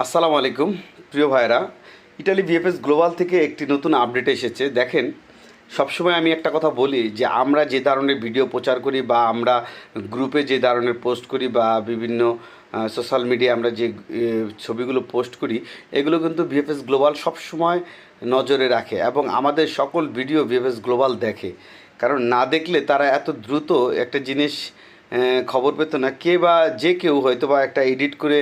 আসসালামু আলাইকুম প্রিয় ভাইরা। ইটালি ভিএফএস গ্লোবাল থেকে একটি নতুন আপডেট এসেছে। দেখেন, সবসময় আমি একটা কথা বলি যে আমরা যে ধরনের ভিডিও প্রচার করি বা আমরা গ্রুপে যে ধরনের পোস্ট করি বা বিভিন্ন সোশ্যাল মিডিয়ায় আমরা যে ছবিগুলো পোস্ট করি, এগুলো কিন্তু ভিএফএস গ্লোবাল সবসময় নজরে রাখে এবং আমাদের সকল ভিডিও ভিএফএস গ্লোবাল দেখে। কারণ না দেখলে তারা এত দ্রুত একটা জিনিস খবর পেত না। কে বা যে কেউ হয়তো বা একটা এডিট করে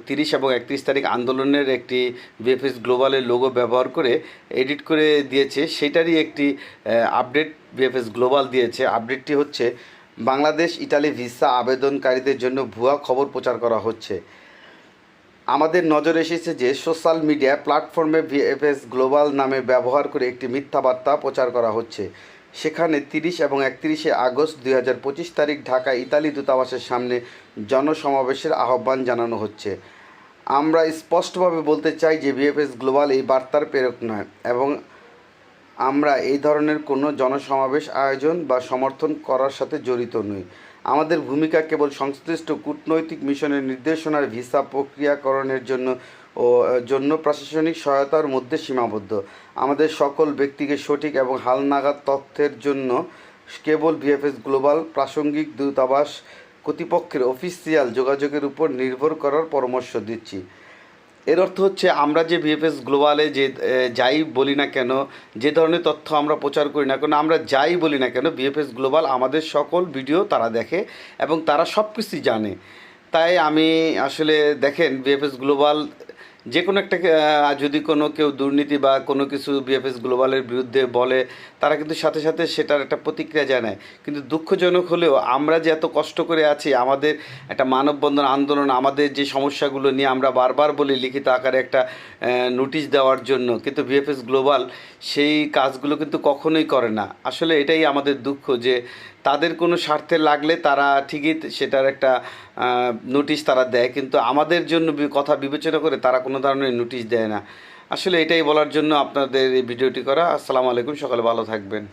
30 এবং 31 তারিখ আন্দোলনের একটি ভিএফএস গ্লোবালের লোগো ব্যবহার করে এডিট করে দিয়েছে। সেটারই একটি আপডেট ভিএফএস গ্লোবাল দিয়েছে। আপডেটটি হচ্ছে, বাংলাদেশ ইটালি ভিসা আবেদনকারীদের জন্য ভুয়া খবর প্রচার করা হচ্ছে। আমাদের নজরে এসেছে যে সোশ্যাল মিডিয়া প্ল্যাটফর্মে ভিএফএস গ্লোবাল নামে ব্যবহার করে একটি মিথ্যা বার্তা প্রচার করা হচ্ছে। সেখানে 30 এবং 31শে আগস্ট 2025 তারিখ ঢাকা ইতালি দূতাবাসের সামনে জনসমাবেশের আহ্বান জানানো হচ্ছে। আমরা স্পষ্টভাবে বলতে চাই যে ভিএফএস গ্লোবাল এই বার্তার প্রেরক নয় এবং আমরা এই ধরনের কোনো জনসমাবেশ আয়োজন বা সমর্থন করার সাথে জড়িত নই। আমাদের ভূমিকা কেবল সংশ্লিষ্ট কূটনৈতিক মিশনের নির্দেশনার ভিসা প্রক্রিয়াকরণের জন্য প্রশাসনিক সহায়তার মধ্যে সীমাবদ্ধ। আমাদের সকল ব্যক্তিকে সঠিক এবং হালনাগাদ তথ্যের জন্য কেবল ভিএফএস গ্লোবাল প্রাসঙ্গিক দূতাবাস কর্তৃপক্ষের অফিসিয়াল যোগাযোগের উপর নির্ভর করার পরামর্শ দিচ্ছি। এর অর্থ হচ্ছে, আমরা যে ভিএফএস গ্লোবালে যে যাই বলি না কেন, যে ধরনের তথ্য আমরা প্রচার করি না কেন, আমরা যাই বলি না কেন, ভিএফএস গ্লোবাল আমাদের সকল ভিডিও তারা দেখে এবং তারা সব কিছুই জানে। তাই আমি আসলে দেখেন, ভিএফএস গ্লোবাল যে কোনো একটা যদি কোনো কেউ দুর্নীতি বা কোনো কিছু ভিএফএস গ্লোবালের বিরুদ্ধে বলে, তারা কিন্তু সাথে সাথে সেটার একটা প্রতিক্রিয়া জানায়। কিন্তু দুঃখজনক হলেও আমরা যে এত কষ্ট করে আছি, আমাদের একটা মানববন্ধন আন্দোলন, আমাদের যে সমস্যাগুলো নিয়ে আমরা বারবার বলি লিখিত আকারে একটা নোটিশ দেওয়ার জন্য, কিন্তু ভিএফএস গ্লোবাল সেই কাজগুলো কিন্তু কখনোই করে না। আসলে এটাই আমাদের দুঃখ যে তাদের কোনো স্বার্থে লাগলে তারা ঠিকই সেটার একটা নোটিশ তারা দেয়, কিন্তু আমাদের জন্য কথা বিবেচনা করে তারা কোনো ধরনের নোটিশ দেয় না। আসলে এটাই বলার জন্য আপনাদের এই ভিডিওটি করা। আসসালামু আলাইকুম, সকালে ভালো থাকবেন।